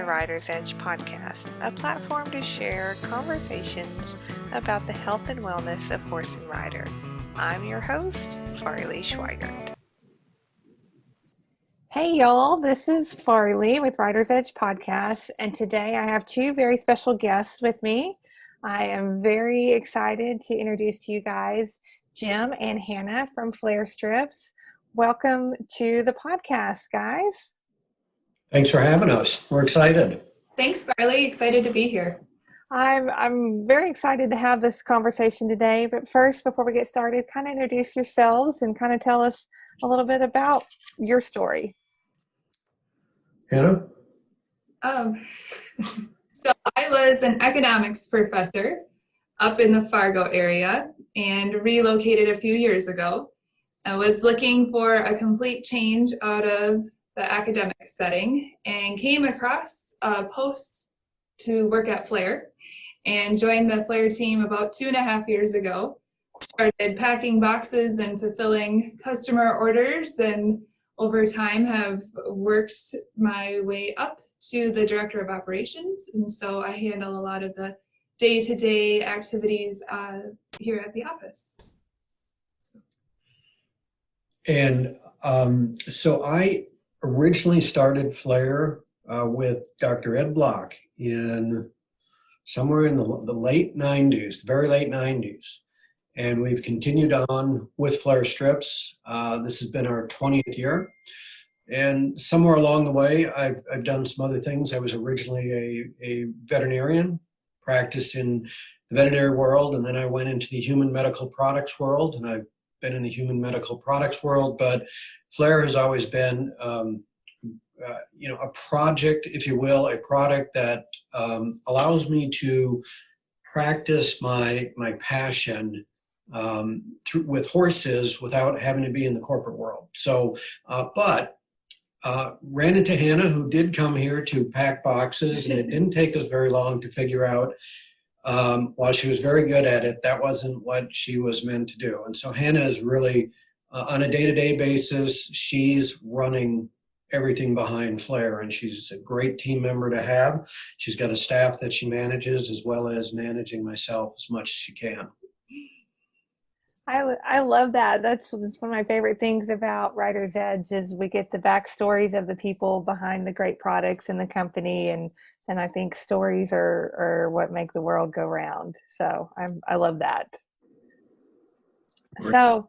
the Rider's Edge podcast, a platform to share conversations about the health and wellness of horse and rider. I'm your host, Farley Schweigert. Hey y'all, this is Farley with Rider's Edge podcast, and today I have two very special guests with me. I am very excited to introduce to you guys Jim and Hanna from Flair Strips. Welcome to the podcast, guys. Thanks for having us. We're excited. Thanks, Farley. Excited to be here. I'm very excited to have this conversation today. But first, before we get started, kind of introduce yourselves and kind of tell us a little bit about your story. Hanna? So I was an economics professor up in the Fargo area and relocated a few years ago. I was looking for a complete change out of the academic setting and came across a post to work at Flair and joined the Flair team about 2.5 years ago. Started packing boxes and fulfilling customer orders, and over time have worked my way up to the director of operations. And so I handle a lot of the day-to-day activities here at the office. And so I originally started Flair with Dr. Ed Block in somewhere in the late 90s, the very late 90s. And we've continued on with Flair Strips. This has been our 20th year. And somewhere along the way, I've done some other things. I was originally a veterinarian, practiced in the veterinary world, and then I went into the human medical products world, and I've been in the human medical products world, but Flair has always been, a project, if you will, a product that allows me to practice my passion with horses without having to be in the corporate world. So, ran into Hanna, who did come here to pack boxes, and it didn't take us very long to figure out, while she was very good at it, that wasn't what she was meant to do. And so Hanna is really, on a day-to-day basis, she's running everything behind Flair, and she's a great team member to have. She's got a staff that she manages, as well as managing myself as much as she can. I love that. That's one of my favorite things about Rider's Edge is we get the backstories of the people behind the great products in the company, and I think stories are what make the world go round. So I love that. So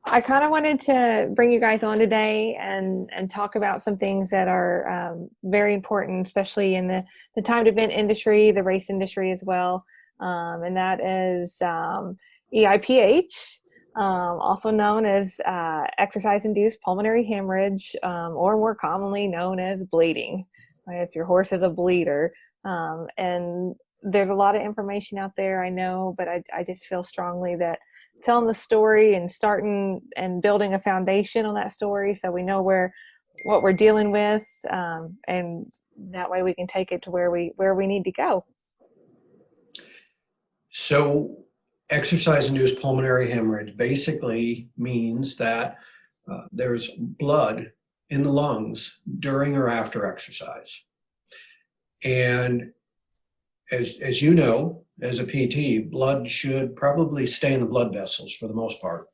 I kind of wanted to bring you guys on today and talk about some things that are very important, especially in the timed event industry, the race industry as well. And that is EIPH, also known as exercise-induced pulmonary hemorrhage, or more commonly known as bleeding, right, if your horse is a bleeder. And there's a lot of information out there, I know, but I just feel strongly that telling the story and starting and building a foundation on that story so we know what we're dealing with, and that way we can take it to where we need to go. So exercise-induced pulmonary hemorrhage basically means that there's blood in the lungs during or after exercise. And as you know, as a PT, blood should probably stay in the blood vessels for the most part.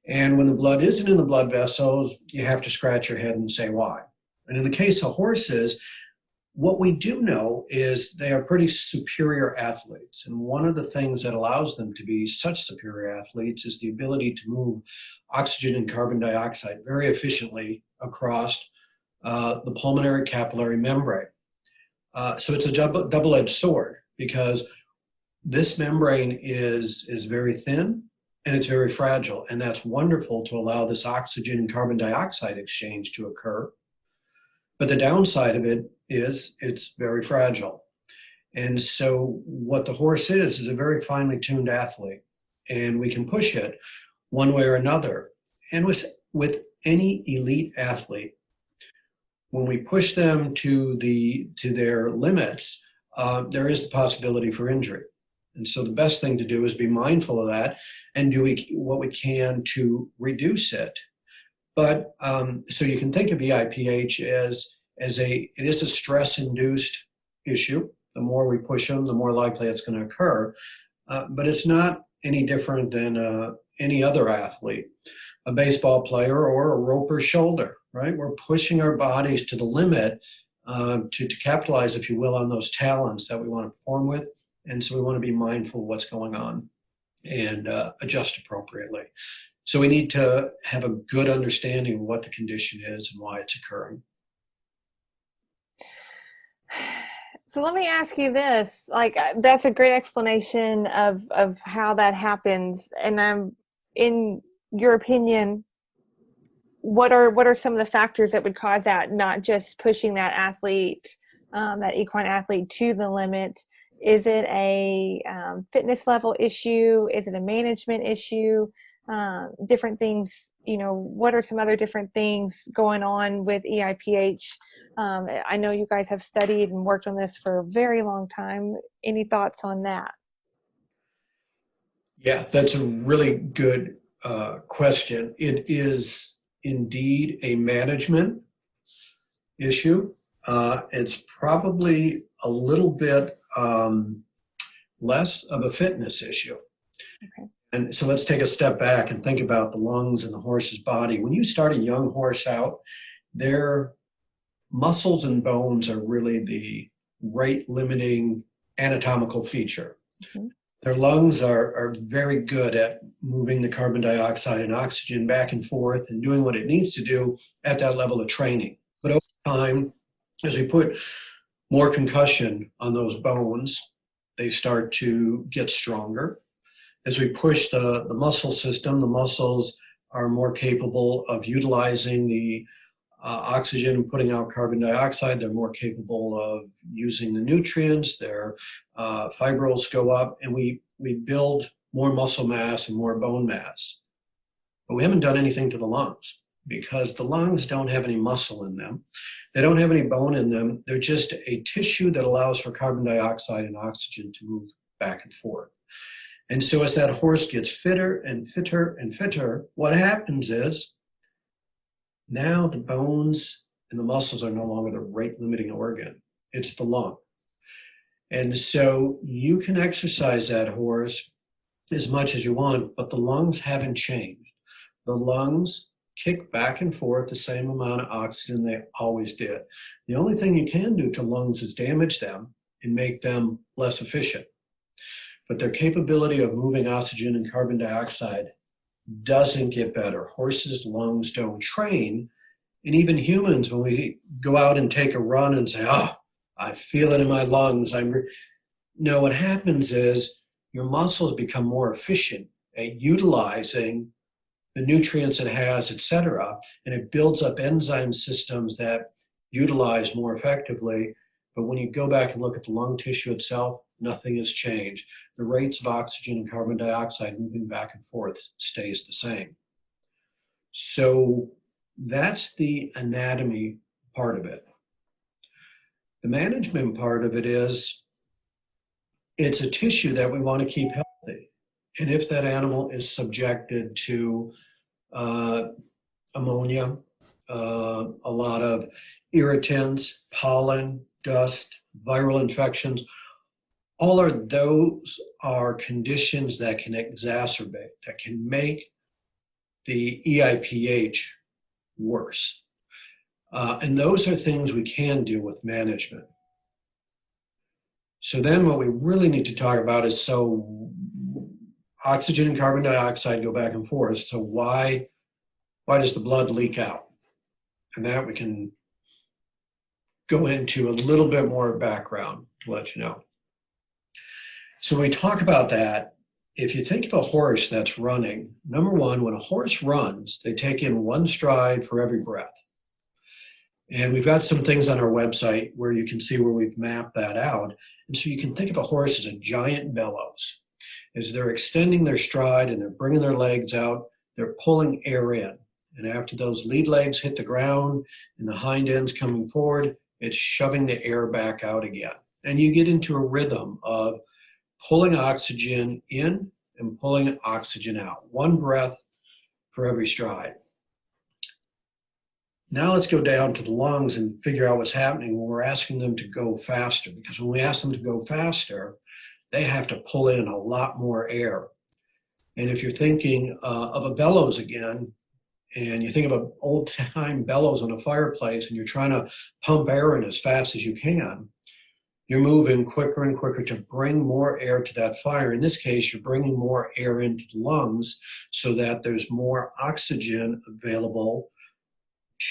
And when the blood isn't in the blood vessels, you have to scratch your head and say why. And in the case of horses, what we do know is they are pretty superior athletes. And one of the things that allows them to be such superior athletes is the ability to move oxygen and carbon dioxide very efficiently across the pulmonary capillary membrane. So it's a double-edged sword, because this membrane is very thin and it's very fragile. And that's wonderful to allow this oxygen and carbon dioxide exchange to occur. But the downside of it is it's very fragile. And so what the horse is a very finely tuned athlete, and we can push it one way or another. And with any elite athlete, when we push them to their limits, there is the possibility for injury. And so the best thing to do is be mindful of that and do what we can to reduce it. But so you can think of EIPH as it is a stress-induced issue. The more we push them, the more likely it's going to occur. But it's not any different than any other athlete, a baseball player or a roper shoulder, right? We're pushing our bodies to the limit to capitalize, if you will, on those talents that we want to perform with. And so we want to be mindful of what's going on and adjust appropriately. So we need to have a good understanding of what the condition is and why it's occurring. So let me ask you this, like, that's a great explanation of how that happens. And in your opinion, what are some of the factors that would cause that, not just pushing that athlete, that equine athlete to the limit? Is it a fitness level issue? Is it a management issue? Different things, what are some other different things going on with EIPH? I know you guys have studied and worked on this for a very long time. Any thoughts on that? Yeah, that's a really good question. It is indeed a management issue. It's probably a little bit less of a fitness issue. Okay. And so let's take a step back and think about the lungs in the horse's body. When you start a young horse out, their muscles and bones are really the rate-limiting anatomical feature. Mm-hmm. Their lungs are very good at moving the carbon dioxide and oxygen back and forth and doing what it needs to do at that level of training. But over time, as we put more concussion on those bones, they start to get stronger. As we push the muscle system, the muscles are more capable of utilizing the oxygen and putting out carbon dioxide. They're more capable of using the nutrients. Their fibrils go up, and we build more muscle mass and more bone mass. But we haven't done anything to the lungs, because the lungs don't have any muscle in them. They don't have any bone in them. They're just a tissue that allows for carbon dioxide and oxygen to move back and forth. And so as that horse gets fitter and fitter and fitter, what happens is now the bones and the muscles are no longer the rate-limiting organ. It's the lung. And so you can exercise that horse as much as you want, but the lungs haven't changed. The lungs kick back and forth the same amount of oxygen they always did. The only thing you can do to lungs is damage them and make them less efficient. But their capability of moving oxygen and carbon dioxide doesn't get better. Horses' lungs don't train. And even humans, when we go out and take a run and say, oh, I feel it in my lungs. No, what happens is your muscles become more efficient at utilizing the nutrients it has, et cetera, and it builds up enzyme systems that utilize more effectively. But when you go back and look at the lung tissue itself, nothing has changed. The rates of oxygen and carbon dioxide moving back and forth stays the same. So that's the anatomy part of it. The management part of it is, it's a tissue that we want to keep healthy. And if that animal is subjected to ammonia, a lot of irritants, pollen, dust, viral infections, all of those are conditions that can exacerbate, that can make the EIPH worse. And those are things we can do with management. So then what we really need to talk about is, so oxygen and carbon dioxide go back and forth. So why does the blood leak out? And that we can go into a little bit more background to let you know. So when we talk about that, if you think of a horse that's running, number one, when a horse runs, they take in one stride for every breath. And we've got some things on our website where you can see where we've mapped that out. And so you can think of a horse as a giant bellows. As they're extending their stride and they're bringing their legs out, they're pulling air in. And after those lead legs hit the ground and the hind ends coming forward, it's shoving the air back out again. And you get into a rhythm of pulling oxygen in and pulling oxygen out. One breath for every stride. Now let's go down to the lungs and figure out what's happening when we're asking them to go faster. Because when we ask them to go faster, they have to pull in a lot more air. And if you're thinking of a bellows again, and you think of an old-time bellows on a fireplace, and you're trying to pump air in as fast as you can, you're moving quicker and quicker to bring more air to that fire. In this case, you're bringing more air into the lungs so that there's more oxygen available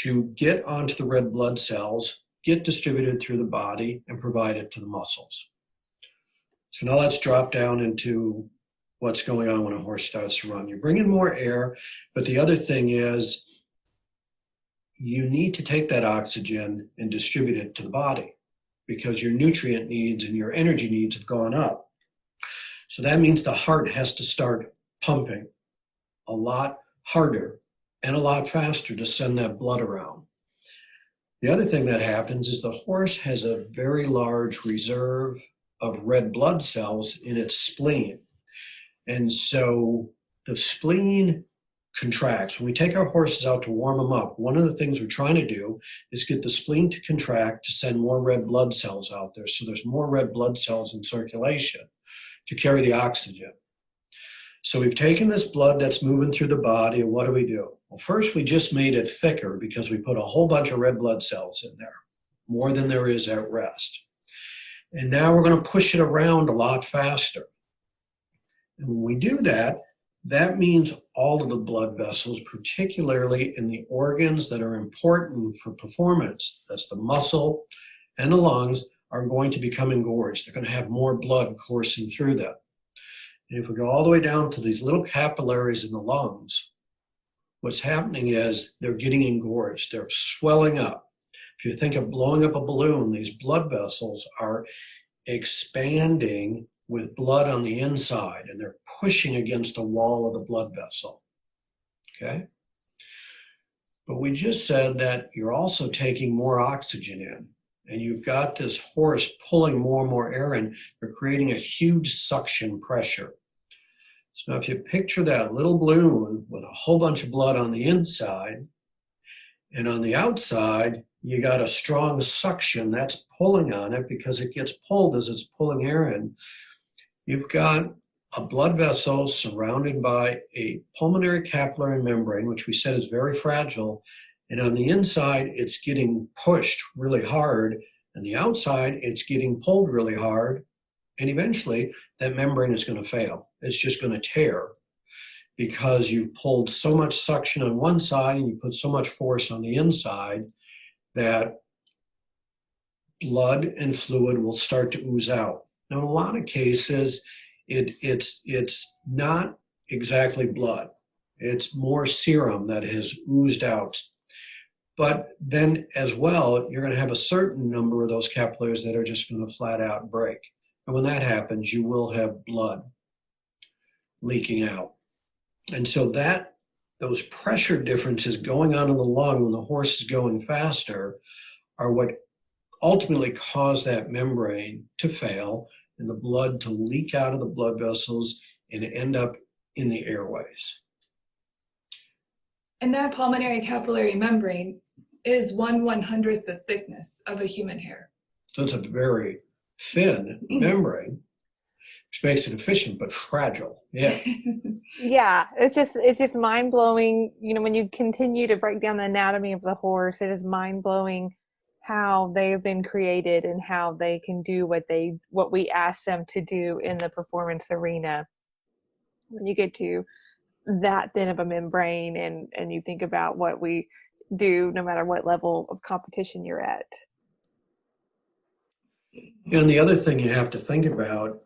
to get onto the red blood cells, get distributed through the body, and provide it to the muscles. So now let's drop down into what's going on when a horse starts to run. You're bringing more air, but the other thing is you need to take that oxygen and distribute it to the body because your nutrient needs and your energy needs have gone up. So that means the heart has to start pumping a lot harder and a lot faster to send that blood around. The other thing that happens is the horse has a very large reserve of red blood cells in its spleen. And so the spleen contracts. When we take our horses out to warm them up, one of the things we're trying to do is get the spleen to contract to send more red blood cells out there. So there's more red blood cells in circulation to carry the oxygen. So we've taken this blood that's moving through the body, and what do? Well, first we just made it thicker because we put a whole bunch of red blood cells in there, more than there is at rest. And now we're going to push it around a lot faster. And when we do that, that means all of the blood vessels, particularly in the organs that are important for performance, that's the muscle and the lungs, are going to become engorged. They're going to have more blood coursing through them. And if we go all the way down to these little capillaries in the lungs, what's happening is they're getting engorged. They're swelling up. If you think of blowing up a balloon, these blood vessels are expanding with blood on the inside, and they're pushing against the wall of the blood vessel, okay? But we just said that you're also taking more oxygen in, and you've got this horse pulling more and more air in. You're creating a huge suction pressure. So now if you picture that little balloon with a whole bunch of blood on the inside, and on the outside, you got a strong suction that's pulling on it because it gets pulled as it's pulling air in. You've got a blood vessel surrounded by a pulmonary capillary membrane, which we said is very fragile. And on the inside, it's getting pushed really hard. And the outside, it's getting pulled really hard. And eventually, that membrane is going to fail. It's just going to tear because you've pulled so much suction on one side and you put so much force on the inside that blood and fluid will start to ooze out. Now, in a lot of cases, it's not exactly blood. It's more serum that has oozed out. But then as well, you're going to have a certain number of those capillaries that are just going to flat out break. And when that happens, you will have blood leaking out. And so those pressure differences going on in the lung when the horse is going faster are what ultimately cause that membrane to fail and the blood to leak out of the blood vessels and end up in the airways. And that pulmonary capillary membrane is 1/100th the thickness of a human hair. So it's a very thin membrane, which makes it efficient but fragile. Yeah. Yeah, it's just mind-blowing. You know, when you continue to break down the anatomy of the horse, it is mind-blowing how they have been created and how they can do what we ask them to do in the performance arena. When you get to that thin of a membrane and you think about what we do no matter what level of competition you're at. And the other thing you have to think about,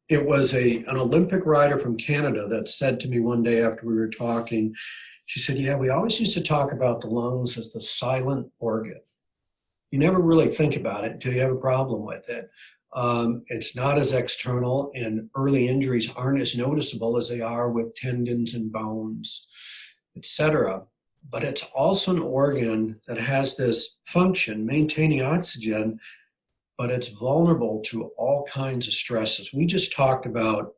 it was an Olympic rider from Canada that said to me one day after we were talking, she said, yeah, we always used to talk about the lungs as the silent organ. You never really think about it until you have a problem with it. It's not as external, and early injuries aren't as noticeable as they are with tendons and bones, etc. But it's also an organ that has this function, maintaining oxygen, but it's vulnerable to all kinds of stresses. We just talked about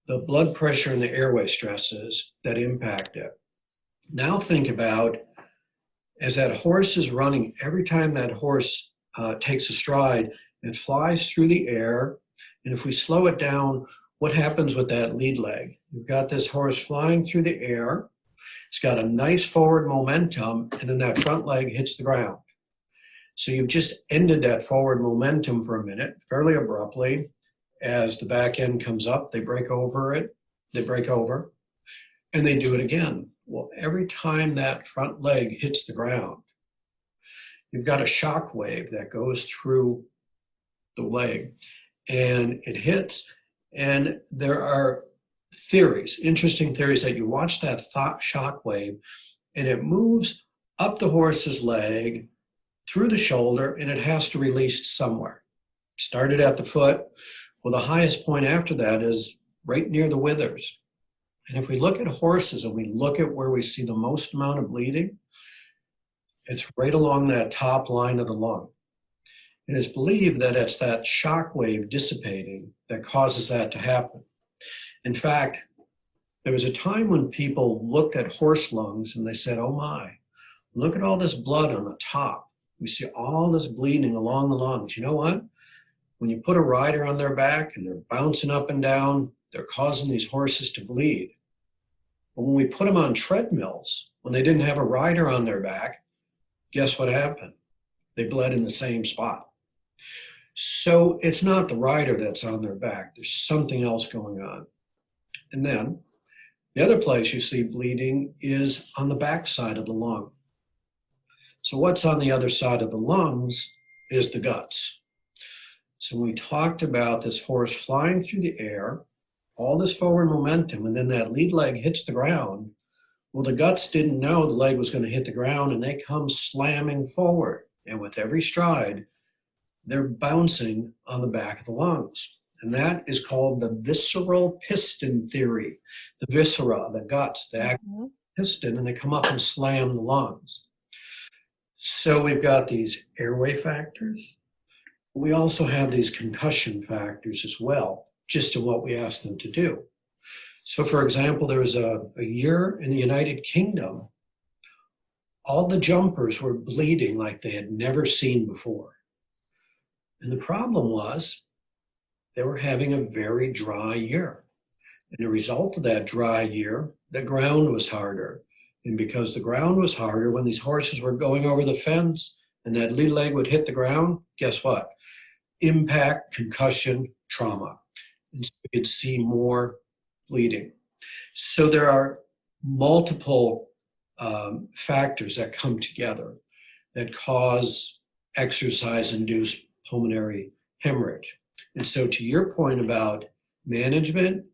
the blood pressure and the airway stresses that impact it. Now think about As that horse is running, every time that horse takes a stride, it flies through the air. And if we slow it down, what happens with that lead leg? You've got this horse flying through the air. It's got a nice forward momentum, and then that front leg hits the ground. So you've just ended that forward momentum for a minute, fairly abruptly. As the back end comes up, they break over, and they do it again. Well, every time that front leg hits the ground, you've got a shock wave that goes through the leg, and it hits. And there are theories, interesting theories, that you watch that shock wave, and it moves up the horse's leg, through the shoulder, and it has to release somewhere. Started at the foot. Well, the highest point after that is right near the withers. And if we look at horses and we look at where we see the most amount of bleeding, it's right along that top line of the lung. It is believed that it's that shock wave dissipating that causes that to happen. In fact, there was a time when people looked at horse lungs and they said, oh my, look at all this blood on the top. We see all this bleeding along the lungs. You know what? When you put a rider on their back and they're bouncing up and down, they're causing these horses to bleed. But when we put them on treadmills, when they didn't have a rider on their back, guess what happened? They bled in the same spot. So it's not the rider that's on their back. There's something else going on. And then the other place you see bleeding is on the back side of the lung. So what's on the other side of the lungs is the guts. So we talked about this horse flying through the air, all this forward momentum, and then that lead leg hits the ground. Well, the guts didn't know the leg was going to hit the ground, and they come slamming forward. And with every stride, they're bouncing on the back of the lungs. And that is called the visceral piston theory. The viscera, the guts, they act like a piston, and they come up and slam the lungs. So we've got these airway factors. We also have these concussion factors as well, just in what we asked them to do. So for example, there was a year in the United Kingdom, all the jumpers were bleeding like they had never seen before. And the problem was they were having a very dry year. And the result of that dry year, the ground was harder. And because the ground was harder, when these horses were going over the fence and that lead leg would hit the ground, guess what? Impact, concussion, trauma. And so you could see more bleeding. So there are multiple factors that come together that cause exercise-induced pulmonary hemorrhage. And so to your point about management,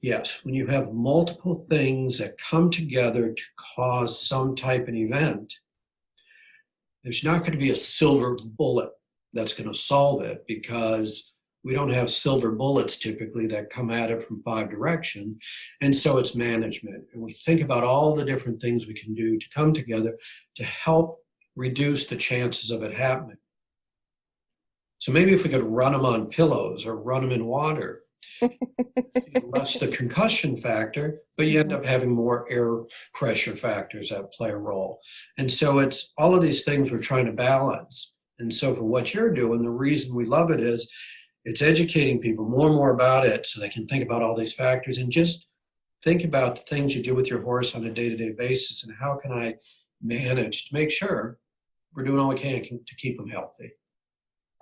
yes, when you have multiple things that come together to cause some type of event, there's not going to be a silver bullet that's going to solve it, because we don't have silver bullets typically that come at it from 5 directions. And so it's management. And we think about all the different things we can do to come together to help reduce the chances of it happening. So maybe if we could run them on pillows or run them in water, less the concussion factor, but you end up having more air pressure factors that play a role. And so it's all of these things we're trying to balance. And so for what you're doing, the reason we love it is it's educating people more and more about it so they can think about all these factors and just think about the things you do with your horse on a day-to-day basis and how can I manage to make sure we're doing all we can to keep them healthy.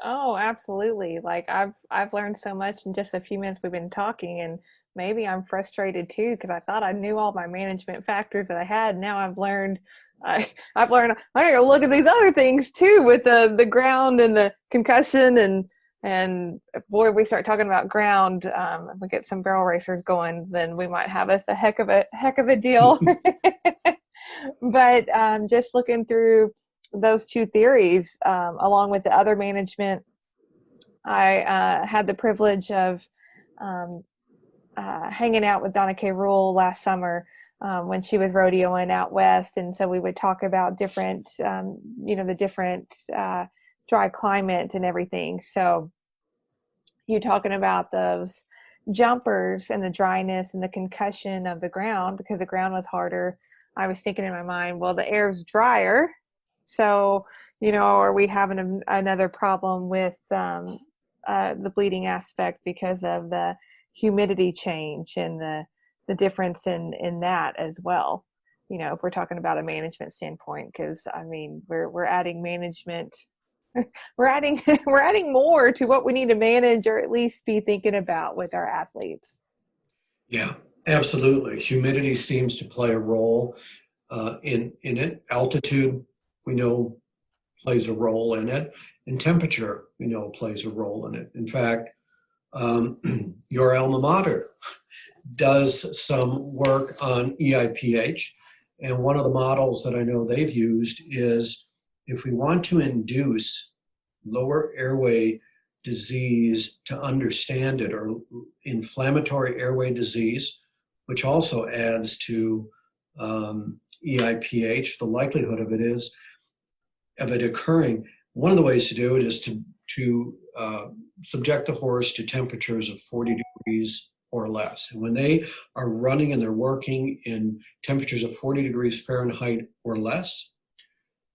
Oh, absolutely. Like I've learned so much in just a few minutes we've been talking, and maybe I'm frustrated too because I thought I knew all my management factors that I had. Now I've learned I gotta look at these other things too with the ground and the concussion and boy, if we start talking about ground, if we get some barrel racers going, then we might have us a heck of a deal. But just looking through those two theories, along with the other management, I had the privilege of hanging out with Donna K. Rule last summer when she was rodeoing out west, and so we would talk about different, the different dry climate and everything. So you talking about those jumpers and the dryness and the concussion of the ground because the ground was harder. I was thinking in my mind, well, the air's drier So, are we having another problem with the bleeding aspect because of the humidity change and the difference in that as well? If we're talking about a management standpoint, because I mean, we're adding management, we're adding more to what we need to manage or at least be thinking about with our athletes. Yeah, absolutely. Humidity seems to play a role in it. Altitude, we know, plays a role in it, and temperature, we know, plays a role in it. In fact, your alma mater does some work on EIPH, and one of the models that I know they've used is if we want to induce lower airway disease to understand it, or inflammatory airway disease, which also adds to EIPH, the likelihood of it occurring. One of the ways to do it is to subject the horse to temperatures of 40 degrees or less. And when they are running and they're working in temperatures of 40 degrees Fahrenheit or less,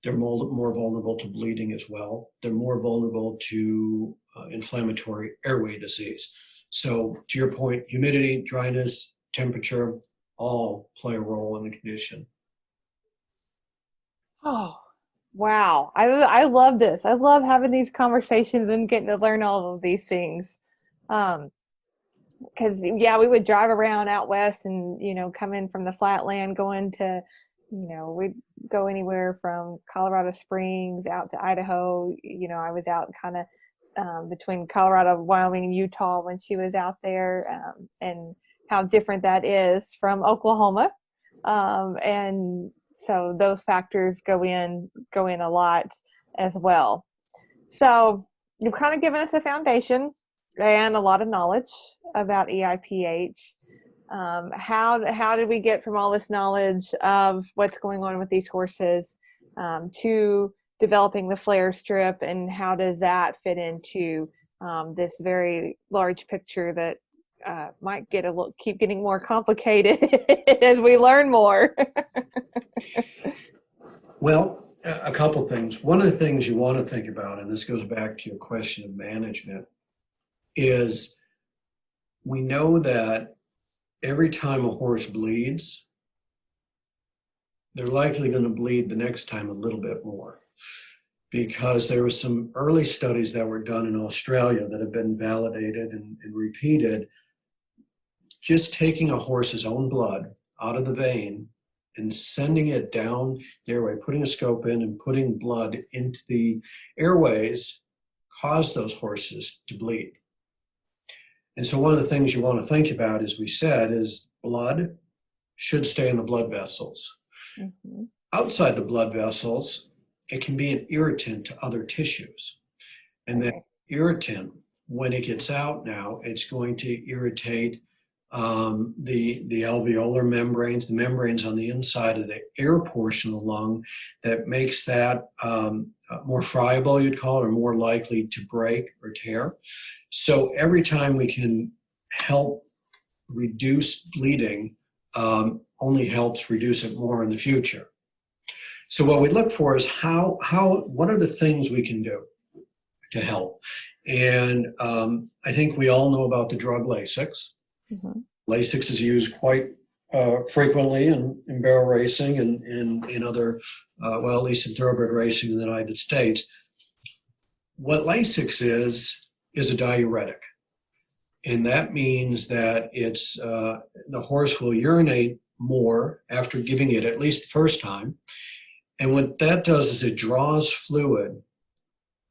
they're more vulnerable to bleeding as well. They're more vulnerable to inflammatory airway disease. So to your point, humidity, dryness, temperature, all play a role in the condition. Oh, wow. I love this. I love having these conversations and getting to learn all of these things. Because we would drive around out west and, come in from the flatland going to, we'd go anywhere from Colorado Springs out to Idaho. I was out kind of between Colorado, Wyoming, and Utah when she was out there, and how different that is from Oklahoma. And so those factors go in a lot as well. So you've kind of given us a foundation and a lot of knowledge about EIPH. How did we get from all this knowledge of what's going on with these horses to developing the Flair strip, and how does that fit into this very large picture that might keep getting more complicated as we learn more? Well, a couple things. One of the things you want to think about, and this goes back to your question of management, is we know that every time a horse bleeds, they're likely going to bleed the next time a little bit more, because there were some early studies that were done in Australia that have been validated and repeated. Just taking a horse's own blood out of the vein and sending it down the airway, putting a scope in and putting blood into the airways, caused those horses to bleed. And so one of the things you want to think about, as we said, is blood should stay in the blood vessels. Mm-hmm. Outside the blood vessels, it can be an irritant to other tissues. And that irritant, when it gets out now, it's going to irritate the alveolar membranes, the membranes on the inside of the air portion of the lung, that makes that more friable, you'd call it, or more likely to break or tear. So every time we can help reduce bleeding, only helps reduce it more in the future. So what we look for is what are the things we can do to help? And I think we all know about the drug Lasix. Mm-hmm. Lasix is used quite frequently in barrel racing and in other, at least in thoroughbred racing in the United States. What Lasix is a diuretic. And that means that it's the horse will urinate more after giving it, at least the first time. And what that does is it draws fluid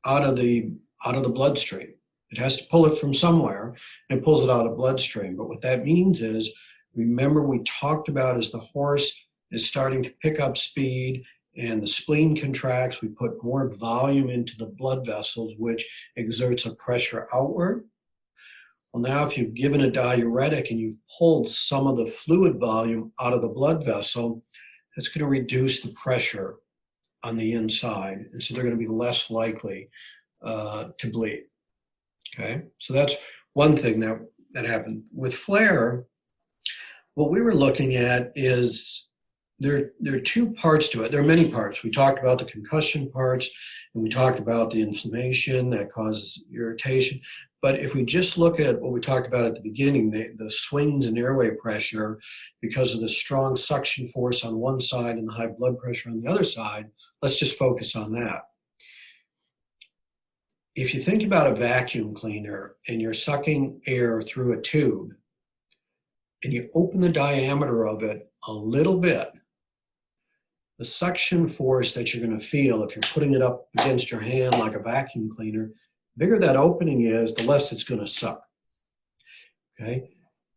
out of the bloodstream. It has to pull it from somewhere, and it pulls it out of the bloodstream. But what that means is, remember we talked about, as the horse is starting to pick up speed and the spleen contracts, we put more volume into the blood vessels, which exerts a pressure outward. Well, now if you've given a diuretic and you've pulled some of the fluid volume out of the blood vessel, that's going to reduce the pressure on the inside. And so they're going to be less likely to bleed. Okay, so that's one thing that happened. With Flair, what we were looking at is there are two parts to it. There are many parts. We talked about the concussion parts, and we talked about the inflammation that causes irritation. But if we just look at what we talked about at the beginning, the swings in airway pressure because of the strong suction force on one side and the high blood pressure on the other side, let's just focus on that. If you think about a vacuum cleaner and you're sucking air through a tube and you open the diameter of it a little bit, the suction force that you're going to feel if you're putting it up against your hand like a vacuum cleaner, the bigger that opening is, the less it's going to suck. Okay?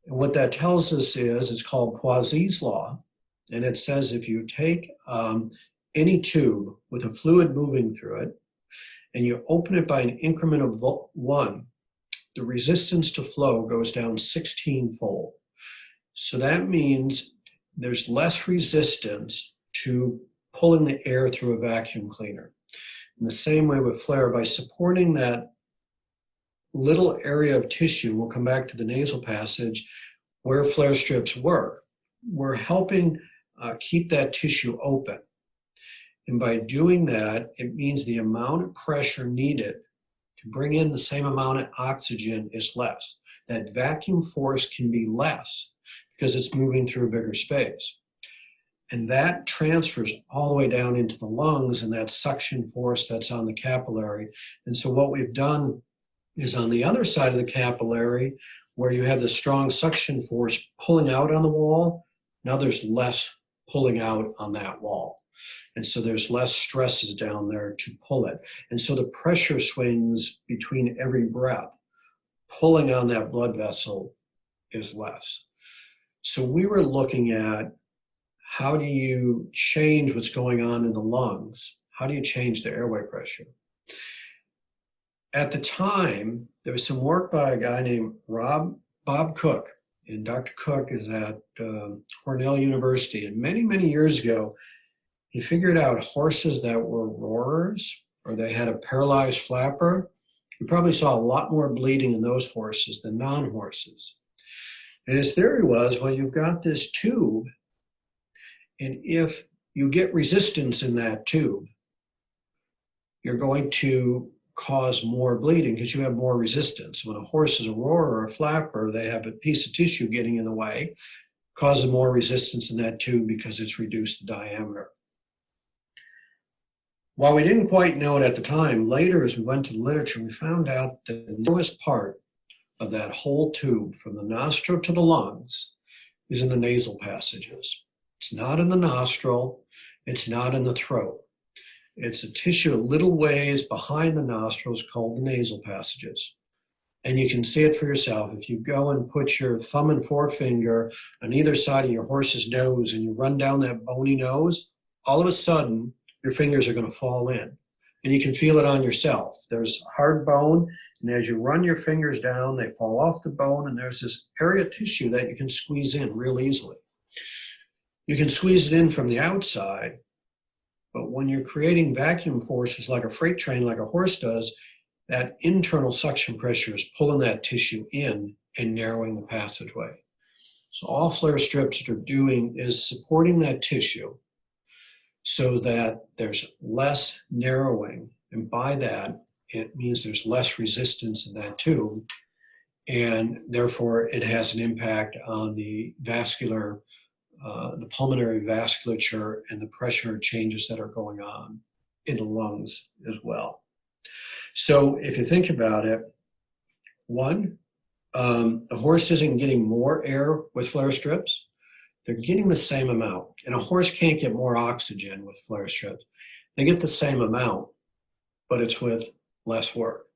And what that tells us is, it's called Poiseuille's law, and it says if you take any tube with a fluid moving through it, and you open it by an increment of 1, the resistance to flow goes down 16-fold. So that means there's less resistance to pulling the air through a vacuum cleaner. In the same way with Flair, by supporting that little area of tissue, we'll come back to the nasal passage, where Flair strips work, we're helping keep that tissue open. And by doing that, it means the amount of pressure needed to bring in the same amount of oxygen is less. That vacuum force can be less because it's moving through a bigger space. And that transfers all the way down into the lungs and that suction force that's on the capillary. And so what we've done is on the other side of the capillary, where you have the strong suction force pulling out on the wall, now there's less pulling out on that wall. And so there's less stresses down there to pull it. And so the pressure swings between every breath, pulling on that blood vessel is less. So we were looking at, how do you change what's going on in the lungs? How do you change the airway pressure? At the time, there was some work by a guy named Bob Cook, and Dr. Cook is at Cornell University. And many, many years ago, he figured out horses that were roarers, or they had a paralyzed flapper. You probably saw a lot more bleeding in those horses than non-horses. And his theory was, well, you've got this tube, and if you get resistance in that tube, you're going to cause more bleeding because you have more resistance. When a horse is a roarer or a flapper, they have a piece of tissue getting in the way, causes more resistance in that tube because it's reduced the diameter. While we didn't quite know it at the time, later as we went to the literature, we found out that the narrowest part of that whole tube from the nostril to the lungs is in the nasal passages. It's not in the nostril, it's not in the throat. It's a tissue a little ways behind the nostrils called the nasal passages. And you can see it for yourself. If you go and put your thumb and forefinger on either side of your horse's nose and you run down that bony nose, all of a sudden, your fingers are going to fall in. And you can feel it on yourself. There's hard bone, and as you run your fingers down, they fall off the bone, and there's this area of tissue that you can squeeze in real easily. You can squeeze it in from the outside, but when you're creating vacuum forces like a freight train, like a horse does, that internal suction pressure is pulling that tissue in and narrowing the passageway. So all Flair strips are doing is supporting that tissue so that there's less narrowing, and by that, it means there's less resistance in that tube, and therefore it has an impact on the vascular, the pulmonary vasculature and the pressure changes that are going on in the lungs as well. So if you think about it, one, the horse isn't getting more air with Flair strips. They're getting the same amount. And a horse can't get more oxygen with Flair strips. They get the same amount, but it's with less work.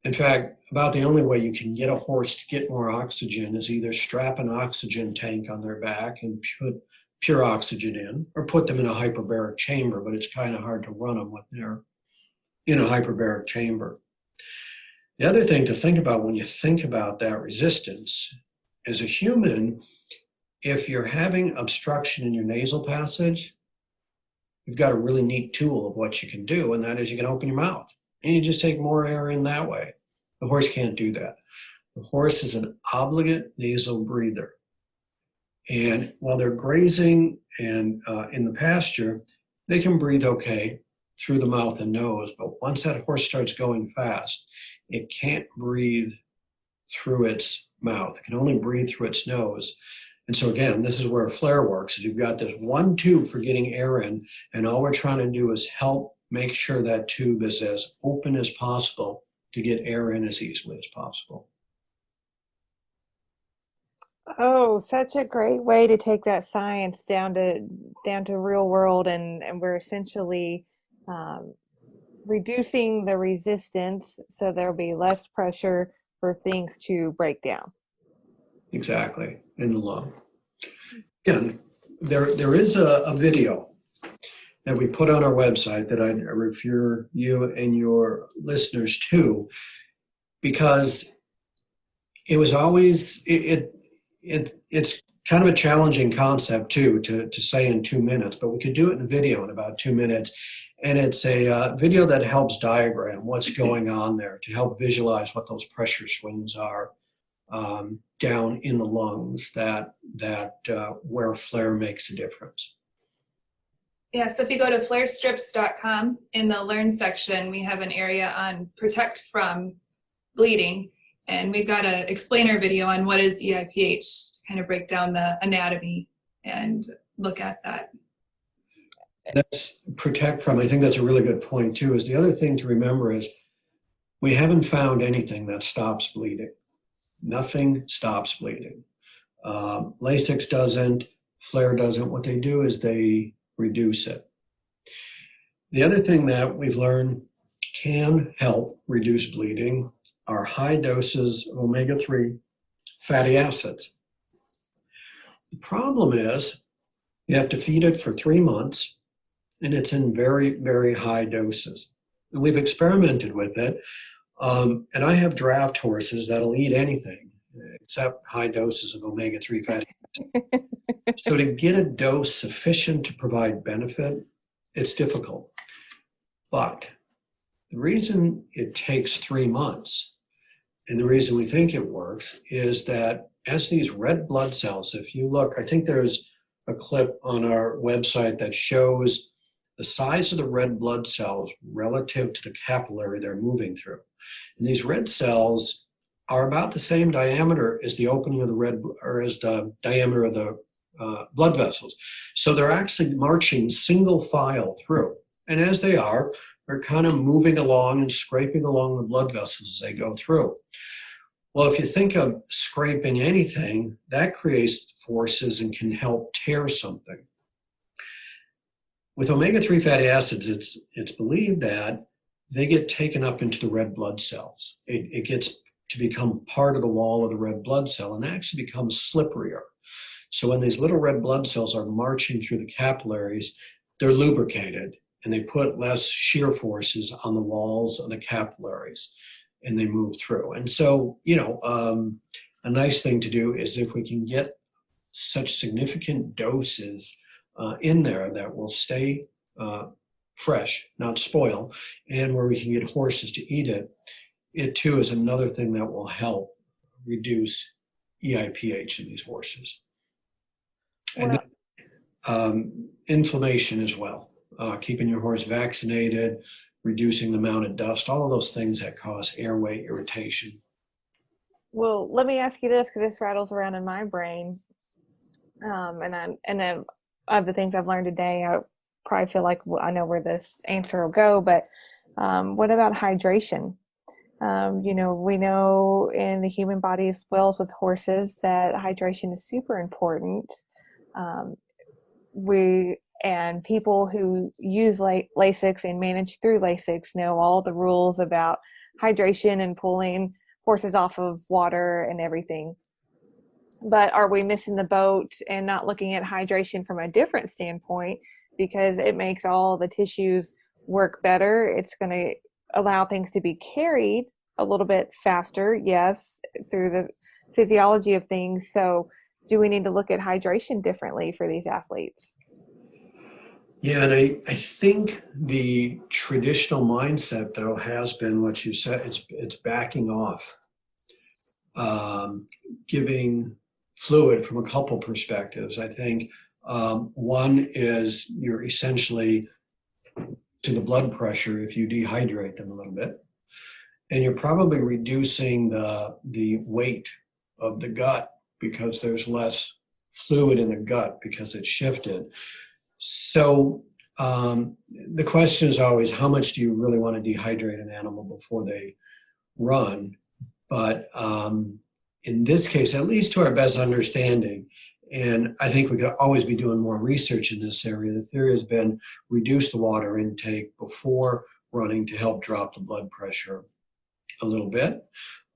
In fact, about the only way you can get a horse to get more oxygen is either strap an oxygen tank on their back and put pure oxygen in, or put them in a hyperbaric chamber, but it's kind of hard to run them when they're in a hyperbaric chamber. The other thing to think about when you think about that resistance, as a human, if you're having obstruction in your nasal passage, you've got a really neat tool of what you can do, and that is you can open your mouth and you just take more air in that way. The horse can't do that. The horse is an obligate nasal breather. And while they're grazing and in the pasture, they can breathe okay through the mouth and nose. But once that horse starts going fast, it can't breathe through its mouth. It can only breathe through its nose. And so again, this is where Flair works. You've got this one tube for getting air in, and all we're trying to do is help make sure that tube is as open as possible to get air in as easily as possible. Oh, such a great way to take that science down to real world, and we're essentially um, reducing the resistance so there'll be less pressure for things to break down. Exactly, in the lung. Again, there is a video that we put on our website that I refer you and your listeners to, because it was always, it's kind of a challenging concept too, to say in 2 minutes, but we could do it in video in about 2 minutes. And it's a video that helps diagram what's going on there, to help visualize what those pressure swings are down in the lungs, that where Flair makes a difference. Yeah, so if you go to flairstrips.com, in the Learn section, we have an area on protect from bleeding. And we've got an explainer video on what is EIPH, to kind of break down the anatomy and look at that. That's protect from. I think that's a really good point too. Is the other thing to remember is we haven't found anything that stops bleeding. Nothing stops bleeding. Lasix doesn't, Flair doesn't. What they do is they reduce it. The other thing that we've learned can help reduce bleeding are high doses of omega-3 fatty acids. The problem is you have to feed it for 3 months, and it's in very, very high doses. And we've experimented with it, and I have draft horses that'll eat anything except high doses of omega-3 fatty acids. So to get a dose sufficient to provide benefit, it's difficult. But the reason it takes 3 months, and the reason we think it works, is that as these red blood cells, if you look, I think there's a clip on our website that shows the size of the red blood cells relative to the capillary they're moving through. And these red cells are about the same diameter as the opening of the red, or as the diameter of the blood vessels. So they're actually marching single file through. And as they are, they're kind of moving along and scraping along the blood vessels as they go through. Well, if you think of scraping anything, that creates forces and can help tear something. With omega-3 fatty acids, it's believed that they get taken up into the red blood cells. It gets to become part of the wall of the red blood cell and actually becomes slipperier. So when these little red blood cells are marching through the capillaries, they're lubricated and they put less shear forces on the walls of the capillaries and they move through. And so, a nice thing to do is if we can get such significant doses in there that will stay fresh, not spoil, and where we can get horses to eat it, it too is another thing that will help reduce EIPH in these horses. And then, inflammation as well, keeping your horse vaccinated, reducing the amount of dust, all of those things that cause airway irritation. Well, let me ask you this, because this rattles around in my brain. And of the things I've learned today, I probably feel like I know where this answer will go, but what about hydration? We know in the human body as well as with horses that hydration is super important. And people who use Lasix and manage through Lasix know all the rules about hydration and pulling horses off of water and everything. But are we missing the boat and not looking at hydration from a different standpoint, because it makes all the tissues work better? It's going to allow things to be carried a little bit faster, yes, through the physiology of things. So do we need to look at hydration differently for these athletes? Yeah, and I think the traditional mindset, though, has been what you said. It's backing off, giving fluid from a couple perspectives. I think one is you're essentially to the blood pressure if you dehydrate them a little bit, and you're probably reducing the weight of the gut because there's less fluid in the gut because it's shifted. So the question is always, how much do you really want to dehydrate an animal before they run? But in this case, at least to our best understanding, and I think we could always be doing more research in this area, the theory has been reduce the water intake before running to help drop the blood pressure a little bit.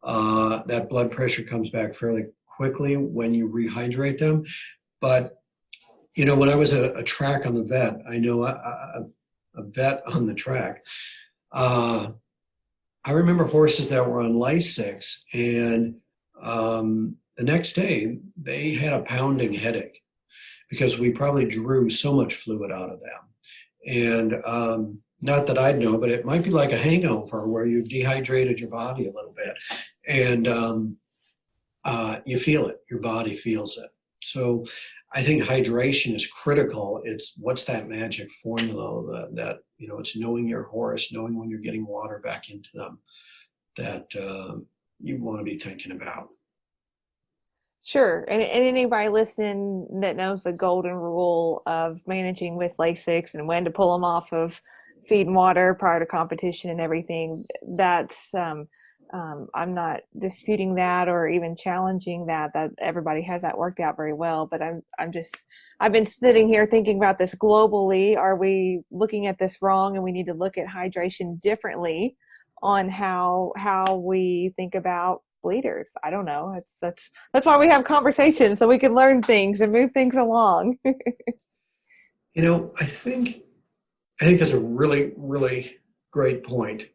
That blood pressure comes back fairly quickly when you rehydrate them. But, you know, when I was a track on the vet, I know a vet on the track, I remember horses that were on Lasix, and the next day they had a pounding headache because we probably drew so much fluid out of them. And not that I'd know, but it might be like a hangover where you've dehydrated your body a little bit, and you feel it, your body feels it. So I think hydration is critical. It's what's that magic formula that you know, it's knowing your horse, knowing when you're getting water back into them that you want to be thinking about. Sure. And anybody listening that knows the golden rule of managing with Lasix and when to pull them off of feed and water prior to competition and everything, that's I'm not disputing that or even challenging that everybody has that worked out very well. But I've been sitting here thinking about this globally. Are we looking at this wrong, and we need to look at hydration differently on how we think about bleeders? I don't know. That's why we have conversations, so we can learn things and move things along. You know, I think that's a really, really great point.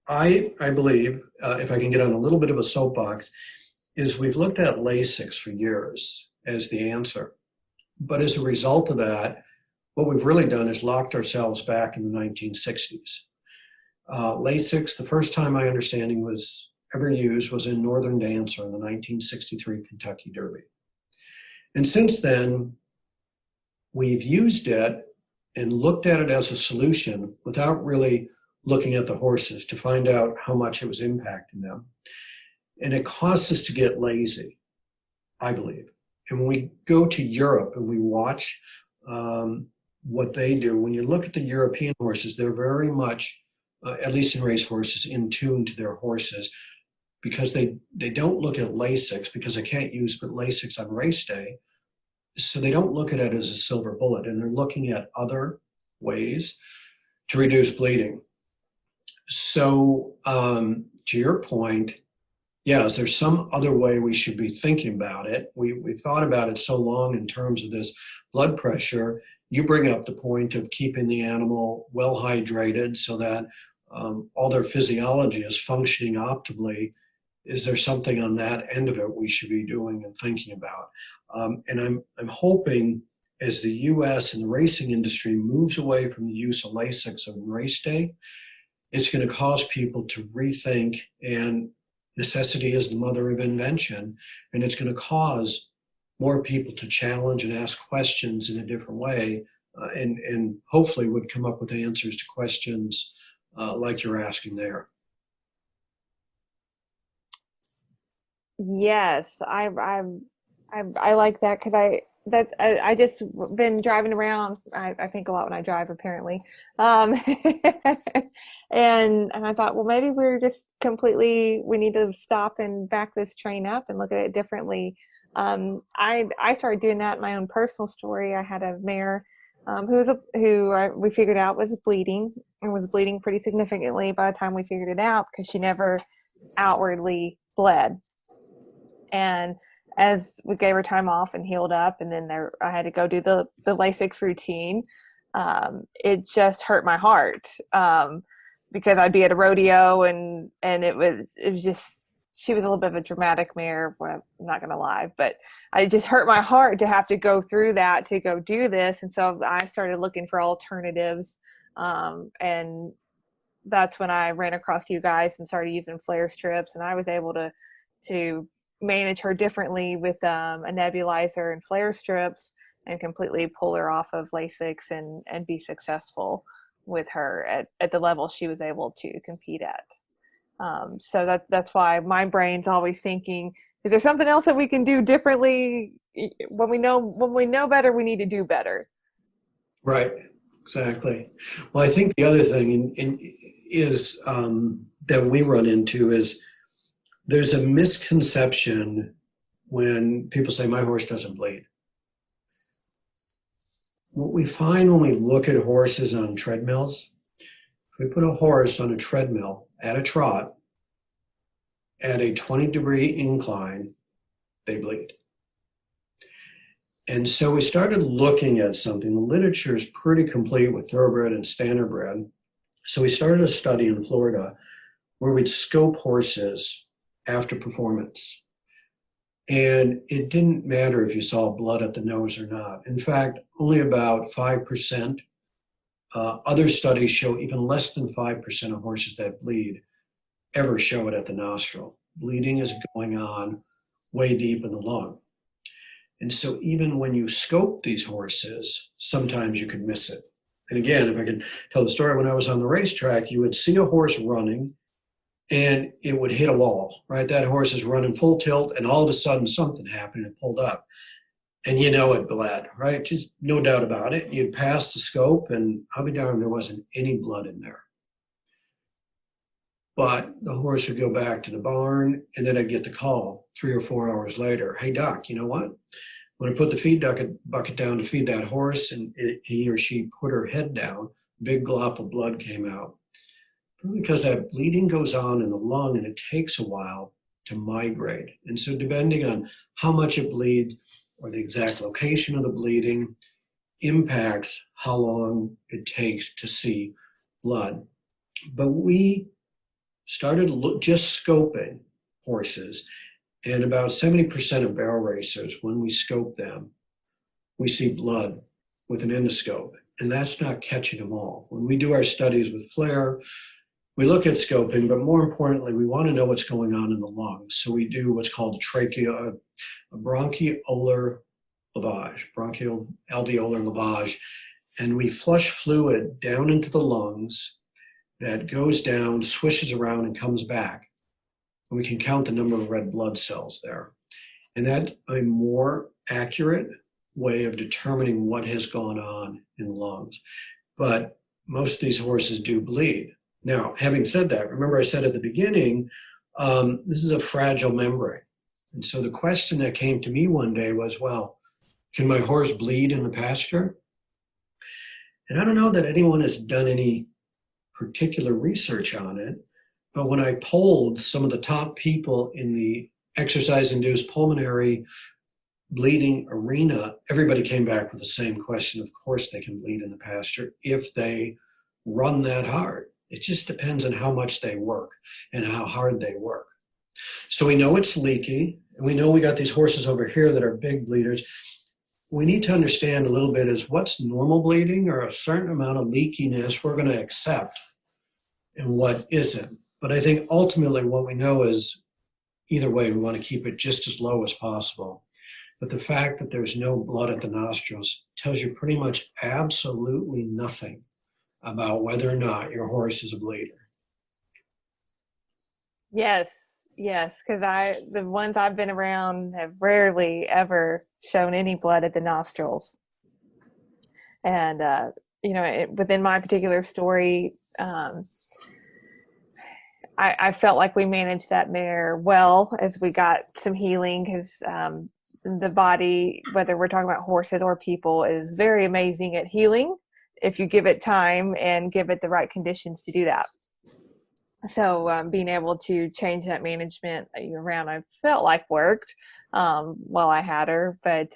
I believe, if I can get on a little bit of a soapbox, is we've looked at Lasix for years as the answer. But as a result of that, what we've really done is locked ourselves back in the 1960s. Lasix, the first time my understanding was ever used was in Northern Dancer in the 1963 Kentucky Derby. And since then, we've used it and looked at it as a solution without really looking at the horses to find out how much it was impacting them. And it caused us to get lazy, I believe. And when we go to Europe and we watch what they do, when you look at the European horses, they're very much, at least in race horses, in tune to their horses, because they don't look at Lasix, because they can't use Lasix on race day. So they don't look at it as a silver bullet, and they're looking at other ways to reduce bleeding. So to your point, yes, there's some other way we should be thinking about it. We thought about it so long in terms of this blood pressure. You bring up the point of keeping the animal well hydrated so that all their physiology is functioning optimally. Is there something on that end of it we should be doing and thinking about? And I'm hoping as the U.S. and the racing industry moves away from the use of Lasix on race day, it's going to cause people to rethink, and necessity is the mother of invention, and it's going to cause more people to challenge and ask questions in a different way, and hopefully would come up with answers to questions like you're asking there. Yes, I like that, because I just been driving around. I think a lot when I drive, apparently, and I thought, well, maybe we need to stop and back this train up and look at it differently. I started doing that in my own personal story. I had a mare we figured out was bleeding, and was bleeding pretty significantly by the time we figured it out, because she never outwardly bled. And as we gave her time off and healed up, and then I had to go do the Lasix routine, it just hurt my heart, because I'd be at a rodeo, and it was just, she was a little bit of a dramatic mare, well, I'm not going to lie, but it just hurt my heart to have to go through that to go do this. And so I started looking for alternatives, and that's when I ran across you guys and started using Flair strips, and I was able to manage her differently with a nebulizer and Flair strips, and completely pull her off of Lasix and be successful with her at the level she was able to compete at. So that's why my brain's always thinking, is there something else that we can do differently? When we know better, we need to do better. Right, exactly. Well, I think the other thing is that we run into is there's a misconception when people say, my horse doesn't bleed. What we find when we look at horses on treadmills, if we put a horse on a treadmill at a trot at a 20-degree incline, they bleed. And so we started looking at something. The literature is pretty complete with thoroughbred and standardbred. So we started a study in Florida where we'd scope horses after performance. And it didn't matter if you saw blood at the nose or not. In fact, only about 5%. Other studies show even less than 5% of horses that bleed ever show it at the nostril. Bleeding is going on way deep in the lung. And so even when you scope these horses, sometimes you could miss it. And again, if I could tell the story, when I was on the racetrack, you would see a horse running and it would hit a wall, right? That horse is running full tilt and all of a sudden something happened and it pulled up. And you know it bled, right? Just no doubt about it. You'd pass the scope and I'll be darned, there wasn't any blood in there. But the horse would go back to the barn and then I'd get the call 3 or 4 hours later. Hey, doc, you know what? When I put the feed bucket down to feed that horse and he or she put her head down, big glop of blood came out. Because that bleeding goes on in the lung and it takes a while to migrate. And so depending on how much it bleeds or the exact location of the bleeding impacts how long it takes to see blood. But we started just scoping horses, and about 70% of barrel racers, when we scope them, we see blood with an endoscope, and that's not catching them all. When we do our studies with Flair, we look at scoping, but more importantly, we want to know what's going on in the lungs. So we do what's called a bronchiolar lavage, bronchial alveolar lavage, and we flush fluid down into the lungs that goes down, swishes around, and comes back. And we can count the number of red blood cells there. And that's a more accurate way of determining what has gone on in the lungs. But most of these horses do bleed. Now, having said that, remember I said at the beginning, this is a fragile membrane. And so the question that came to me one day was, well, can my horse bleed in the pasture? And I don't know that anyone has done any particular research on it, but when I polled some of the top people in the exercise-induced pulmonary bleeding arena, everybody came back with the same question. Of course they can bleed in the pasture if they run that hard. It just depends on how much they work and how hard they work. So we know it's leaky, and we know we got these horses over here that are big bleeders. We need to understand a little bit is what's normal bleeding or a certain amount of leakiness we're going to accept and what isn't. But I think ultimately what we know is either way, we want to keep it just as low as possible. But the fact that there's no blood at the nostrils tells you pretty much absolutely nothing about whether or not your horse is a bleeder. Yes, because the ones I've been around have rarely ever shown any blood at the nostrils. And, within my particular story, I felt like we managed that mare well as we got some healing, because the body, whether we're talking about horses or people, is very amazing at healing if you give it time and give it the right conditions to do that. So being able to change that management around, I felt like worked while I had her, but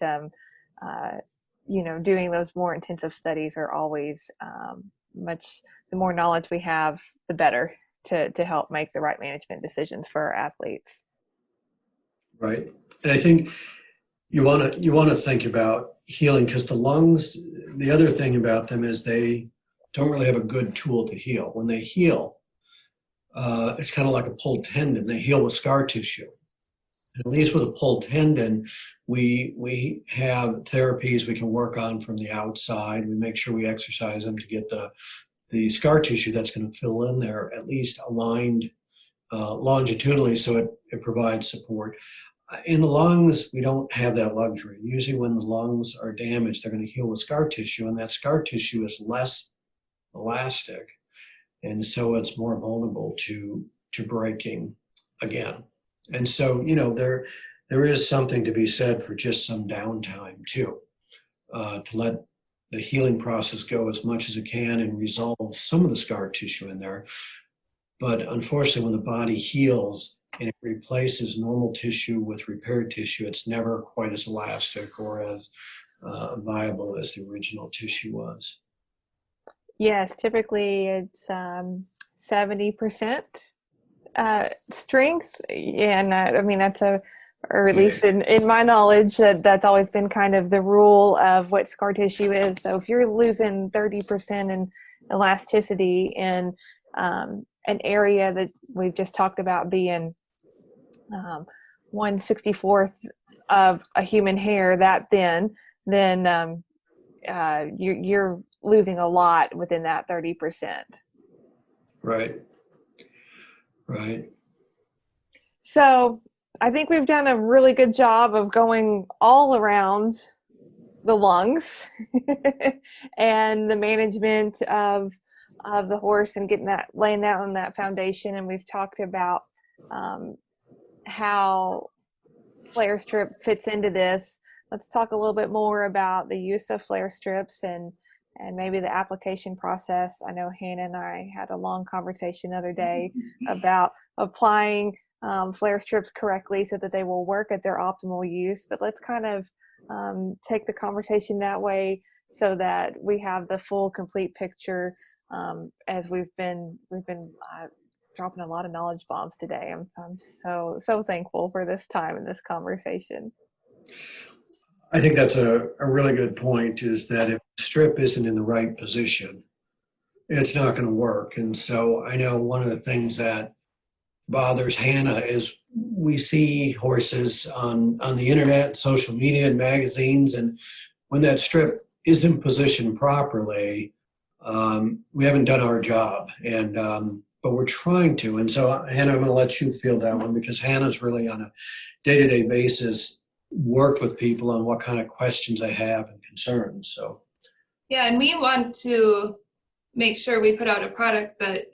doing those more intensive studies are always the more knowledge we have, the better to help make the right management decisions for our athletes. Right. And I think you want to think about healing, because the lungs, the other thing about them is they don't really have a good tool to heal. When they heal, it's kind of like a pulled tendon. They heal with scar tissue. At least with a pulled tendon, we have therapies we can work on from the outside. We make sure we exercise them to get the scar tissue that's going to fill in there at least aligned longitudinally, so it provides support. In the lungs, we don't have that luxury. Usually when the lungs are damaged, they're going to heal with scar tissue, and that scar tissue is less elastic, and so it's more vulnerable to breaking again. And so, there is something to be said for just some downtime too, to let the healing process go as much as it can and resolve some of the scar tissue in there. But unfortunately, when the body heals and it replaces normal tissue with repaired tissue, it's never quite as elastic or as viable as the original tissue was. Yes, typically it's 70% strength. And I mean, that's or at least in my knowledge, that's always been kind of the rule of what scar tissue is. So if you're losing 30% in elasticity in an area that we've just talked about being 1/64th of a human hair that thin, then you're losing a lot within that 30%. Right. So I think we've done a really good job of going all around the lungs and the management of the horse and laying that on that foundation. And we've talked about how Flair strip fits into this. Let's talk a little bit more about the use of Flair strips and maybe the application process. I know Hannah and I had a long conversation the other day about applying Flair strips correctly so that they will work at their optimal use. But let's kind of take the conversation that way so that we have the full, complete picture. As we've been dropping a lot of knowledge bombs today. I'm so thankful for this time and this conversation. I think that's a really good point, is that if the strip isn't in the right position, it's not going to work. And so I know one of the things that bothers Hanna is we see horses on the internet, social media, and magazines, and when that strip isn't positioned properly, we haven't done our job, but we're trying to. And so, Hanna, I'm going to let you field that one, because Hannah's really on a day-to-day basis worked with people on what kind of questions they have and concerns. So, yeah, and we want to make sure we put out a product that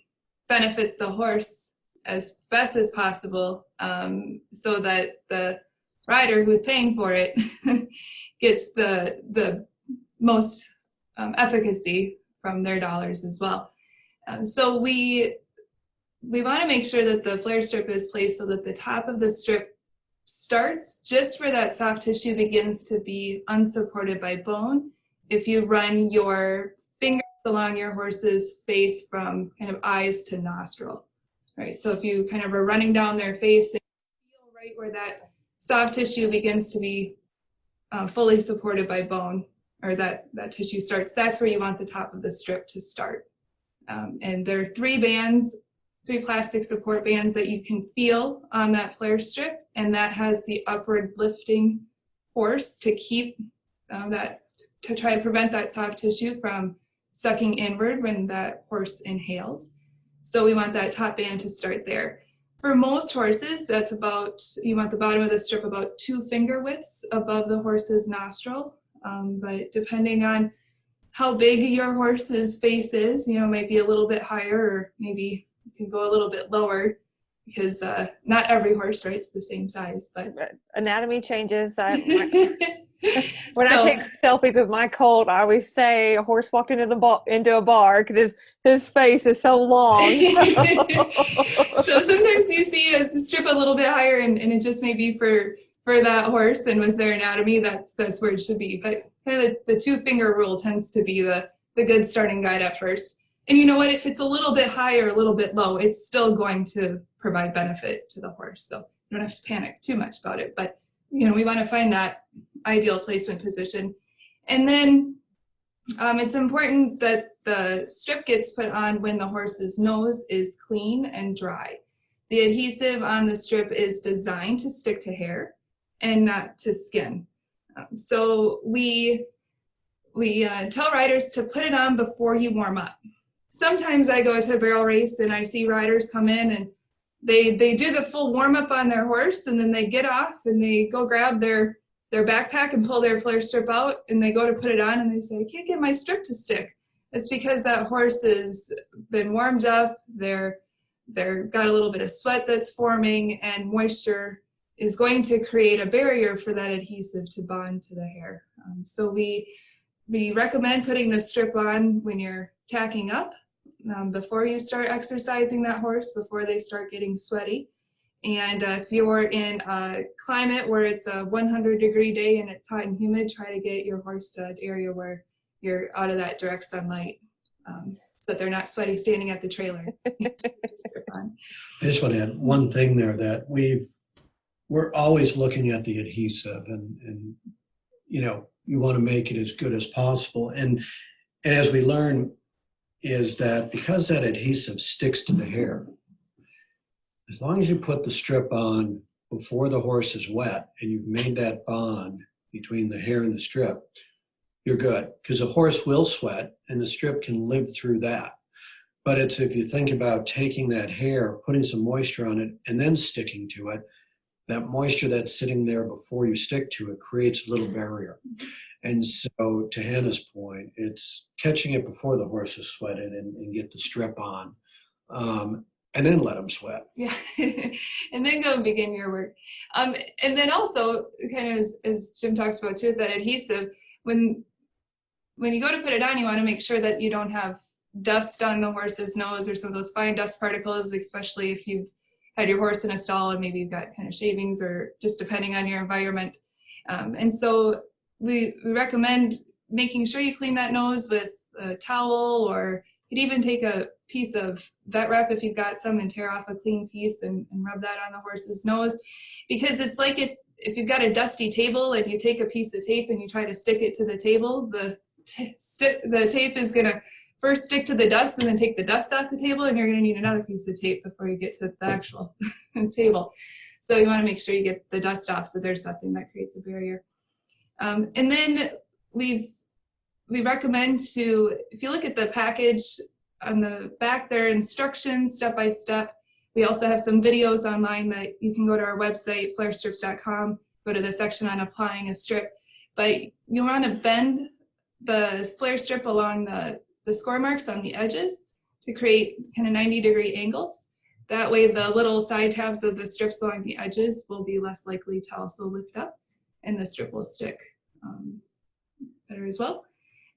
benefits the horse as best as possible, so that the rider who's paying for it gets the most efficacy from their dollars as well. So we want to make sure that the Flair strip is placed so that the top of the strip starts just where that soft tissue begins to be unsupported by bone. If you run your fingers along your horse's face from kind of eyes to nostril, right? So if you kind of are running down their face and feel right where that soft tissue begins to be fully supported by bone, or that tissue starts, that's where you want the top of the strip to start. And there are 3 plastic support bands that you can feel on that Flair strip, and that has the upward lifting force to keep to try to prevent that soft tissue from sucking inward when that horse inhales. So we want that top band to start there. For most horses, that's you want the bottom of the strip about 2 finger widths above the horse's nostril. But depending on how big your horse's face is, might be a little bit higher, or maybe you can go a little bit lower, because not every horse, right, is the same size. But anatomy changes. When I take selfies with my colt, I always say a horse walked into a bar because his face is so long. So sometimes you see a strip a little bit higher, and it just may be for that horse, and with their anatomy, that's where it should be. But kind of the 2-finger rule tends to be the good starting guide at first. And you know what? If it's a little bit high or a little bit low, it's still going to provide benefit to the horse. So you don't have to panic too much about it. But we want to find that ideal placement position. And then it's important that the strip gets put on when the horse's nose is clean and dry. The adhesive on the strip is designed to stick to hair and not to skin. So we tell riders to put it on before you warm up. Sometimes I go to a barrel race and I see riders come in and they do the full warm up on their horse, and then they get off and they go grab their backpack and pull their Flair strip out, and they go to put it on and they say, I can't get my strip to stick. It's because that horse has been warmed up, they're got a little bit of sweat that's forming, and moisture is going to create a barrier for that adhesive to bond to the hair. So we recommend putting the strip on when you're tacking up, before you start exercising that horse, before they start getting sweaty. And if you're in a climate where it's a 100-degree day and it's hot and humid, try to get your horse to an area where you're out of that direct sunlight, so that they're not sweaty standing at the trailer. I just want to add one thing there, that we're always looking at the adhesive, and you know, you want to make it as good as possible. And as we learn is that because that adhesive sticks to the hair, as long as you put the strip on before the horse is wet and you've made that bond between the hair and the strip, you're good, because a horse will sweat and the strip can live through that. But it's, if you think about taking that hair, putting some moisture on it, and then sticking to it, that moisture that's sitting there before you stick to it creates a little barrier. And so, to Hannah's point, it's catching it before the horse is sweated and get the strip on, and then let them sweat. Yeah, and then go and begin your work. And then also, kind of as Jim talked about too, with that adhesive, when you go to put it on, you want to make sure that you don't have dust on the horse's nose or some of those fine dust particles, especially if you've had your horse in a stall and maybe you've got kind of shavings, or just depending on your environment. And so we recommend making sure you clean that nose with a towel, or you'd even take a piece of vet wrap if you've got some and tear off a clean piece and rub that on the horse's nose. Because it's like if you've got a dusty table and you take a piece of tape and you try to stick it to the table, the tape is going to first stick to the dust and then take the dust off the table, and you're going to need another piece of tape before you get to the actual table. So you want to make sure you get the dust off so there's nothing that creates a barrier. And then we recommend to, if you look at the package on the back, there are instructions step by step. We also have some videos online that you can go to our website, flairstrips.com, go to the section on applying a strip. But you want to bend the Flair strip along the score marks on the edges to create kind of 90-degree angles. That way the little side tabs of the strips along the edges will be less likely to also lift up, and the strip will stick better as well.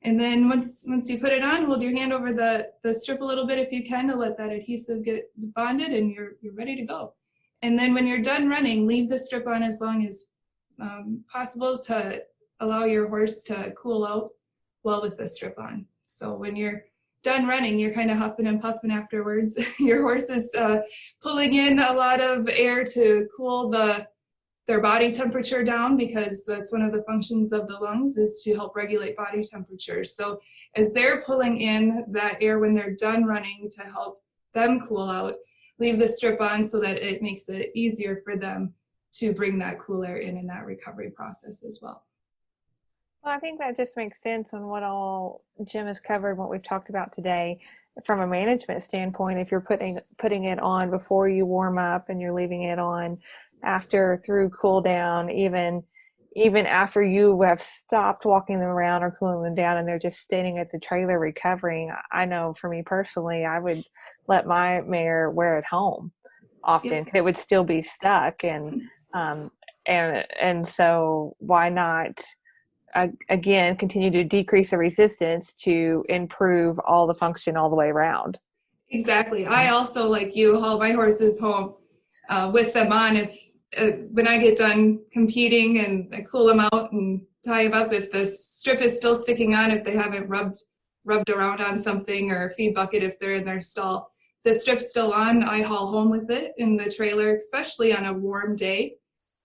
And then once you put it on, hold your hand over the strip a little bit if you can, to let that adhesive get bonded, and you're ready to go. And then when you're done running, leave the strip on as long as possible to allow your horse to cool out well with the strip on. So when you're done running, you're kind of huffing and puffing afterwards. Your horse is pulling in a lot of air to cool their body temperature down, because that's one of the functions of the lungs, is to help regulate body temperature. So as they're pulling in that air when they're done running to help them cool out, leave the strip on so that it makes it easier for them to bring that cool air in that recovery process as well. Well, I think that just makes sense on what all Jim has covered, what we've talked about today. From a management standpoint, if you're putting it on before you warm up and you're leaving it on after, through cool down, even after you have stopped walking them around or cooling them down and they're just standing at the trailer recovering, I know for me personally, I would let my mare wear it home often. It would still be stuck, and so why not again continue to decrease the resistance to improve all the function all the way around. Exactly. I also, like you, haul my horses home with them on. If when I get done competing and I cool them out and tie them up, if the strip is still sticking on, if they haven't rubbed around on something, or a feed bucket if they're in their stall, the strip's still on, I haul home with it in the trailer, especially on a warm day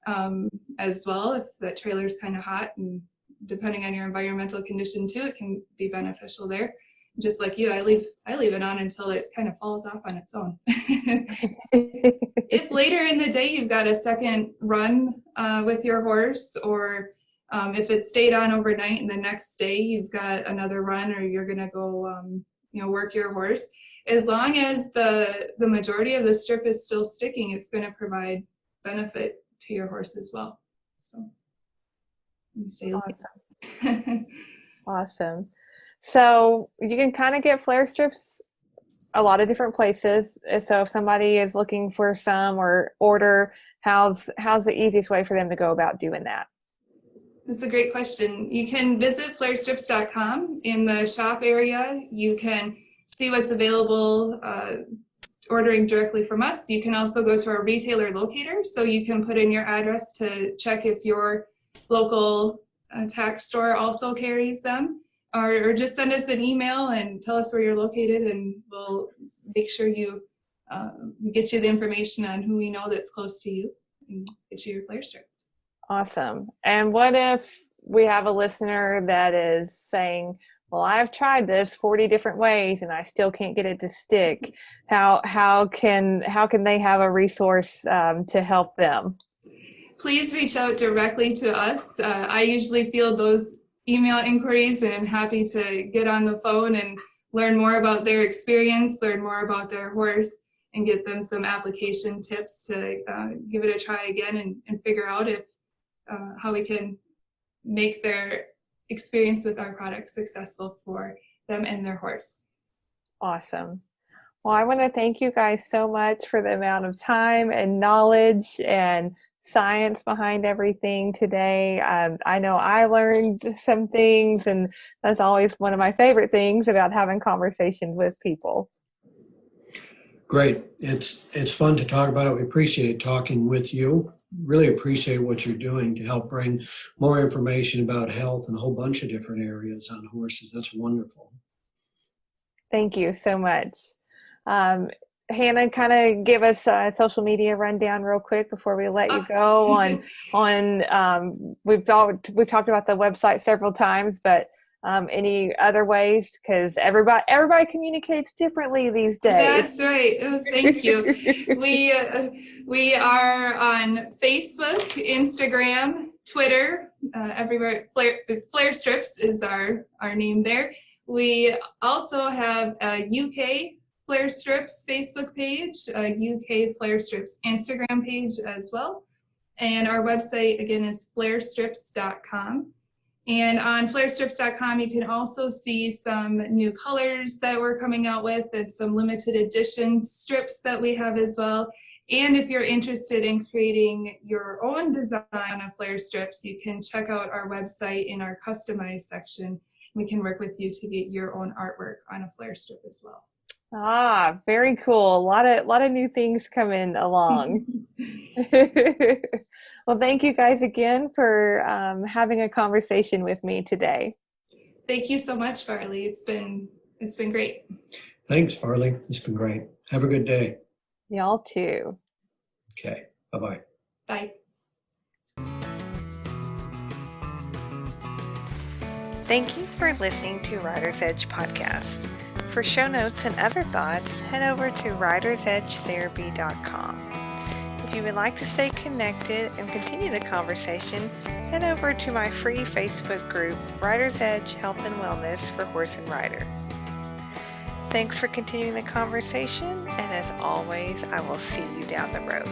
as well. If that trailer's kind of hot, and depending on your environmental condition too, it can be beneficial there. just like you, I leave it on until it kind of falls off on its own. If later in the day you've got a second run with your horse, or if it stayed on overnight and the next day you've got another run, or you're going to go work your horse, as long as the majority of the strip is still sticking, it's going to provide benefit to your horse as well. So let me say awesome. Awesome. So you can kind of get Flair strips a lot of different places. So if somebody is looking for some or order, how's the easiest way for them to go about doing that? That's a great question. You can visit flairstrips.com. In the shop area, you can see what's available ordering directly from us. You can also go to our retailer locator, so you can put in your address to check if your local tack store also carries them, or just send us an email and tell us where you're located, and we'll make sure you get you the information on who we know that's close to you and get you your Flair strip. Awesome. And what if we have a listener that is saying, well, I've tried this 40 different ways and I still can't get it to stick. How can they have a resource to help them? Please reach out directly to us. I usually field those email inquiries, and I'm happy to get on the phone and learn more about their experience, learn more about their horse, and get them some application tips to give it a try again and figure out if how we can make their experience with our product successful for them and their horse. Awesome. Well, I want to thank you guys so much for the amount of time and knowledge and science behind everything today. I know I learned some things, and that's always one of my favorite things about having conversations with people. Great. It's fun to talk about it. We appreciate talking with you. Really appreciate what you're doing to help bring more information about health in a whole bunch of different areas on horses. That's wonderful. Thank you so much. Hanna, kind of give us a social media rundown real quick before we let you go. We've talked about the website several times, but any other ways? Because everybody communicates differently these days. That's right. Oh, thank you. We are on Facebook, Instagram, Twitter, everywhere. Flair Strips is our name there. We also have a UK Flair Strips Facebook page, a UK Flair Strips Instagram page as well. And our website, again, is flairstrips.com. And on flairstrips.com, you can also see some new colors that we're coming out with and some limited edition strips that we have as well. And if you're interested in creating your own design of Flair strips, you can check out our website in our customized section. We can work with you to get your own artwork on a Flair strip as well. Ah, very cool. A lot of new things coming along. Well, thank you guys again for having a conversation with me today. Thank you so much, Farley. It's been great. Thanks, Farley. It's been great. Have a good day. Y'all too. Okay. Bye-bye. Bye. Thank you for listening to Rider's Edge Podcast. For show notes and other thoughts, head over to ridersedgetherapy.com. If you would like to stay connected and continue the conversation, head over to my free Facebook group, Rider's Edge Health and Wellness for Horse and Rider. Thanks for continuing the conversation, and as always, I will see you down the road.